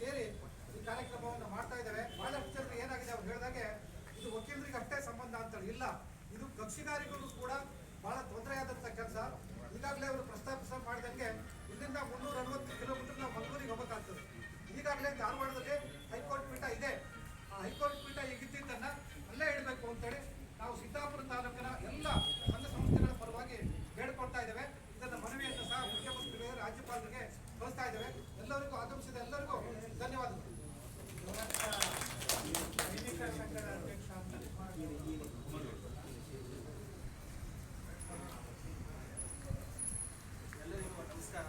ಸೇರಿ ಈ ಕಾರ್ಯಕ್ರಮವನ್ನು ಮಾಡ್ತಾ ಇದ್ದೇವೆ. ಬಹಳಷ್ಟು ಜನರು ಏನಾಗಿದೆ ಅವ್ರು ಹೇಳಿದಾಗೆ ಇದು ವಕೀಲರಿಗೆ ಅಷ್ಟೇ ಸಂಬಂಧ ಅಂತೇಳಿ ಇಲ್ಲ, ಇದು ಕಕ್ಷಿಗಾರಿಗೂ ಕೂಡ ಬಹಳ ತೊಂದರೆಯಾದಂಥ ಕೆಲಸ. ಈಗಾಗಲೇ ಅವರು ಪ್ರಸ್ತಾಪಿಸ ಮಾಡಿದಂಗೆ ಇಲ್ಲಿಂದ 360 ಕಿಲೋಮೀಟರ್ ನಾವು ಮಂಗಳೂರಿಗೆ ಹೋಗಬೇಕಾಗ್ತದೆ. ಈಗಾಗಲೇ ಧಾರವಾಡದಲ್ಲಿ ಹೈಕೋರ್ಟ್ ಪೀಠ ಇದೆ. ಆ ಹೈಕೋರ್ಟ್ ಪೀಠ ಈಗಿದ್ದನ್ನು ಅಲ್ಲೇ ಇಡಬೇಕು ಅಂತೇಳಿ ನಾವು ಸಿದ್ದಾಪುರ ತಾಲೂಕಿನ ಎಲ್ಲ ಸಂಘ ಸಂಸ್ಥೆಗಳ ಪರವಾಗಿ ಬೇಡ್ಕೊಳ್ತಾ ಇದ್ದೇವೆ. ಇದನ್ನು ಮನವಿಯನ್ನು ಸಹ ಮುಖ್ಯಮಂತ್ರಿಗಳಿಗೆ, ರಾಜ್ಯಪಾಲರಿಗೆ ಕಳಿಸ್ತಾ ಇದ್ದೇವೆ. ಎಲ್ಲರಿಗೂ ಆಗಮಿಸಿದ ಎಲ್ಲರಿಗೂ ಧನ್ಯವಾದಗಳು. ಎಲ್ಲರಿಗೂ ನಮಸ್ಕಾರ.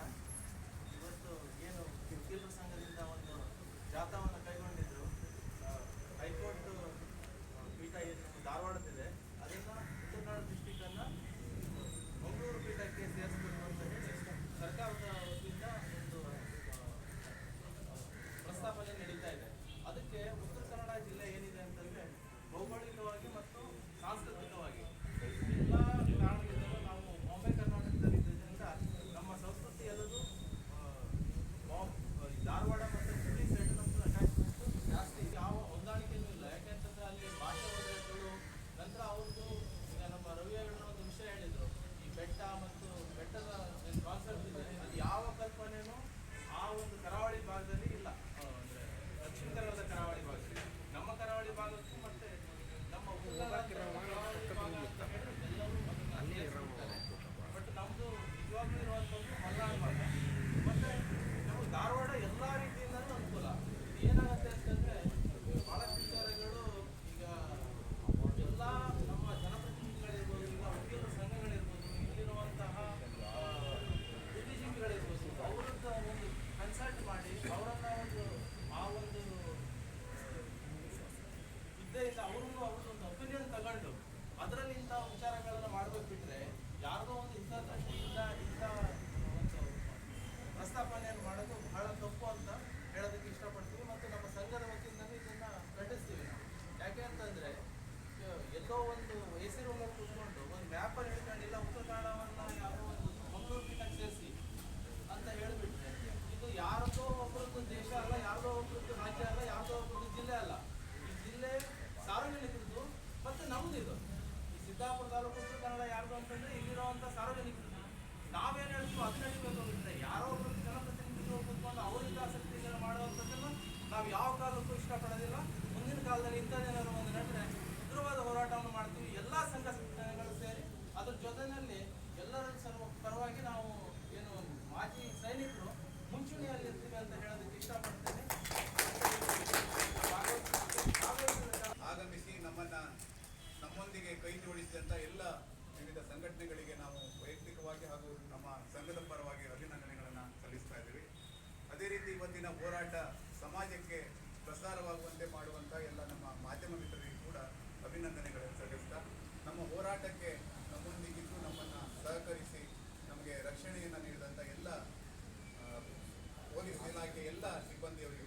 ಇವತ್ತು ಏನು ವಕೀಲರ ಸಂಘದಿಂದ ಒಂದು ಜಾಥಾವನ್ನು ಕೈಗೊಂಡಿದ್ರು, ಹೈಕೋರ್ಟ್ ಪೀಠ ಏನು ಧಾರವಾಡದಿದೆ ಅದನ್ನು ಉತ್ತರ ಡಿಸ್ಟಿಕನ್ನು ಮಂಗಳೂರು ಪೀಠಕ್ಕೆ ಸೇರಿಸಬೇಕು ಅಂತ ಹೇಳಿ ಸರ್ಕಾರದ ವತಿಯಿಂದ ಒಂದು ಪ್ರಸ್ತಾವನೆ ನಡೀತಾ ಇದೆ. ಅದಕ್ಕೆ ಉತ್ತರ ಕನ್ನಡ ಜಿಲ್ಲೆ ಏನಿದೆ ಅಂತಂದರೆ ಭೌಗೋಳಿಕವಾಗಿ ಮತ್ತು ಸಾಂಸ್ಕೃತಿಕವಾಗಿ ಎಲ್ಲ ಕಾರಣದಿಂದಲೂ ನಾವು ಬಾಂಬೆ ಕರ್ನಾಟಕದಲ್ಲಿದ್ದರಿಂದ ನಮ್ಮ ಸಂಸ್ಕೃತಿ ಎಲ್ಲದು ಧಾರವಾಡ ಮತ್ತು ಹುಬ್ಬಳ್ಳಿ ಸೈಡ್ ನಮ್ಮದು ಅಟ್ಯಾಚ್ಮೆಂಟು ಜಾಸ್ತಿ, ಯಾವ ಹೊಂದಾಣಿಕೆಯೂ ಇಲ್ಲ. ಯಾಕೆಂತಂದರೆ ಅಲ್ಲಿ ಭಾಷೆ ವಲಯಗಳು, ನಂತರ ಅವ್ರದ್ದು ಈಗ ನಮ್ಮ ರವಿಯವರನ್ನ ಒಂದು ವಿಷಯ ಹೇಳಿದರು, ಈ ಬೆಟ್ಟ ಮತ್ತು ಬೆಟ್ಟದ ಕಾನ್ಸೆಪ್ಟ್ ಇದೆ, ಅದು ಯಾವ ಕಲ್ಪನೆಯೂ ಆ ಒಂದು ಕರಾವಳಿ ಭಾಗದಲ್ಲಿ ಇಲ್ಲ. ಅಂದರೆ ದಕ್ಷಿಣ ಕನ್ನಡದ ಕರಾವಳಿ ಭಾಗದಲ್ಲಿ, ನಮ್ಮ ಕರಾವಳಿ ಭಾಗಕ್ಕೂ ಮತ್ತು ನಮ್ಮ ಎಲ್ಲರೂ ಬಟ್ ನಮ್ಮದು ನಿಜವಾಗ್ಲೂ ಇರುವಂಥದ್ದು ಮಲೆನಾಡು ಭಾಗ. ಮತ್ತು ನಮಗೆ ಧಾರವಾಡ ಎಲ್ಲ ರೀತಿಯಿಂದಲೂ ಅನುಕೂಲ. ಏನಾಗುತ್ತೆ ಅಂತಂದರೆ ಭಾಳಷ್ಟು ವಿಚಾರಗಳು ಈಗ ಎಲ್ಲ ನಮ್ಮ ಜನಪ್ರತಿನಿಧಿಗಳಿರ್ಬೋದು, ಈಗ ವಕೀಲರ ಸಂಘಗಳಿರ್ಬೋದು, ಇಲ್ಲಿರುವಂತಹ ಬುದ್ಧಿಜೀವಿಗಳಿರ್ಬೋದು, ಅವರದ್ದು ಒಂದು ಕನ್ಸಲ್ಟ್ ಮಾಡಿ ಅವರನ್ನು ಆ ಒಂದು ಹುದ್ದೆಯಿಂದ ಅವ್ರದ್ದು ಒಂದು ಒಪಿನಿಯನ್ ತಗೊಂಡು ಅದರಲ್ಲಿ ಇಂಥ ವಿಚಾರಗಳನ್ನು ಮಾಡಬೇಕು. ಬಿಟ್ಟರೆ ಯಾರದೋ ಒಂದು ಇಂಥ ದೃಷ್ಟಿಯಿಂದ ಇಂಥ ಒಂದು ಪ್ರಸ್ತಾಪನೆಯನ್ನು ಮಾಡೋದು ಬಹಳ ತಪ್ಪು ಅಂತ ಹೇಳೋದಕ್ಕೆ ಇಷ್ಟಪಡ್ತೀವಿ. ಮತ್ತು ನಮ್ಮ ಸಂಘದ ವತಿಯಿಂದ ಇದನ್ನು ಖಂಡಿಸ್ತೀವಿ ನಾವು. ಯಾಕೆ ಅಂತಂದರೆ ಎಲ್ಲೋ ಒಂದು AC ರೂಮಲ್ಲಿ ಕೂತ್ಕೊಂಡು ಒಂದು ಮ್ಯಾಪಲ್ಲಿ ಹಿಡ್ಕೊಂಡಿಲ್ಲ ಉತ್ತರ ಕನ್ನಡವನ್ನು ಯಾವುದೋ ಒಂದು ಮಂಗಳೂರು ಪೀಠಕ್ಕೆ ಸೇರಿಸಿ ಅಂತ ಹೇಳಿಬಿಟ್ರೆ ಇದು ಯಾರದೋ ಒಬ್ಬರದ್ದು ದೇಶ ಅಲ್ಲ, ಯಾರದೋ ಒಬ್ಬರದ್ದು ರಾಜ್ಯ ಅಲ್ಲ, ಯಾರದೋ ಒಬ್ಬರದ್ದು ಜಿಲ್ಲೆ ಅಲ್ಲ. ಈ ಜಿಲ್ಲೆ ಸಾರ್ವಜನಿಕರದ್ದು ಮತ್ತು ನಮ್ಮದು. ಇದು ಈ ಸಿದ್ದಾಪುರ ತಾಲೂಕು ಉತ್ತರ ಕನ್ನಡ ಯಾರ್ದು ಅಂತಂದರೆ ಇಲ್ಲಿರುವಂಥ ಸಾರ್ವಜನಿಕರದ್ದು. ನಾವೇನು ಹೇಳ್ತೀವೋ ಅದು ನಡಿಬೇಕು ಬಿಟ್ಟರೆ ಯಾರೋ ಒಬ್ಬರು ಜನಪ್ರತಿನಿಧಿಗಳು ಕೂತ್ಕೊಂಡು ಅವರಿಂದ ಆಸಕ್ತಿಯನ್ನು ಮಾಡುವಂಥದ್ದನ್ನು ನಾವು ಯಾವ ಕಾಲಕ್ಕೂ ಇಷ್ಟಪಡೋದಿಲ್ಲ. ಮುಂದಿನ ಕಾಲದಲ್ಲಿ ಇಂಥದ್ದೇನಾದ್ರು ಒಂದು ನಡೆದರೆ ಉಗ್ರವಾದ ಹೋರಾಟವನ್ನು ಮಾಡ್ತೀವಿ, ಎಲ್ಲ ಸಂಘ ಸಂಘಟನೆಗಳು ಸೇರಿ. ಅದ್ರ ಜೊತೆಯಲ್ಲಿ ಎಲ್ಲರ ಪರವಾಗಿ ನಾವು ಏನು ಮಾಜಿ ಸೈನಿಕರು ಮುಂಚೂಣಿಯಲ್ಲಿ ಇರ್ತೀವಿ ಅಂತ ಹೇಳೋದಕ್ಕೆ ಇಷ್ಟಪಡ್ತೇನೆ. ಆಗಮಿಸಿ ನಮ್ಮೊಂದಿಗೆ ಕೈ ಜೋಡಿಸಿದಂಥ ಎಲ್ಲ ವಿವಿಧ ಸಂಘಟನೆಗಳಿಗೆ ನಾವು ವೈಯಕ್ತಿಕವಾಗಿ ಹಾಗೂ ನಮ್ಮ ಸಂಘದ ಪರವಾಗಿ ಅಭಿನಂದನೆಗಳನ್ನು ಸಲ್ಲಿಸ್ತಾ ಇದ್ದೀವಿ. ಅದೇ ರೀತಿ ಇವತ್ತಿನ ಹೋರಾಟ ಸಮಾಜಕ್ಕೆ ಪ್ರಸಾರವಾಗುವಂತೆ ಮಾಡುವಂಥ ಎಲ್ಲ ನಮ್ಮ ಮಾಧ್ಯಮ ಮಿತ್ರರಿಗೂ ಕೂಡ ಅಭಿನಂದನೆಗಳನ್ನು ಸಲ್ಲಿಸ್ತಾ, ನಮ್ಮ ಹೋರಾಟಕ್ಕೆ ನಮ್ಮೊಂದಿಗಿದ್ದು ನಮ್ಮನ್ನು ಸಹಕರಿಸಿ ನಮಗೆ ರಕ್ಷಣೆಯನ್ನು ನೀಡಿದಂಥ ಎಲ್ಲ ಪೊಲೀಸ್ ಇಲಾಖೆ ಎಲ್ಲ ಸಿಬ್ಬಂದಿಯವರಿಗೂ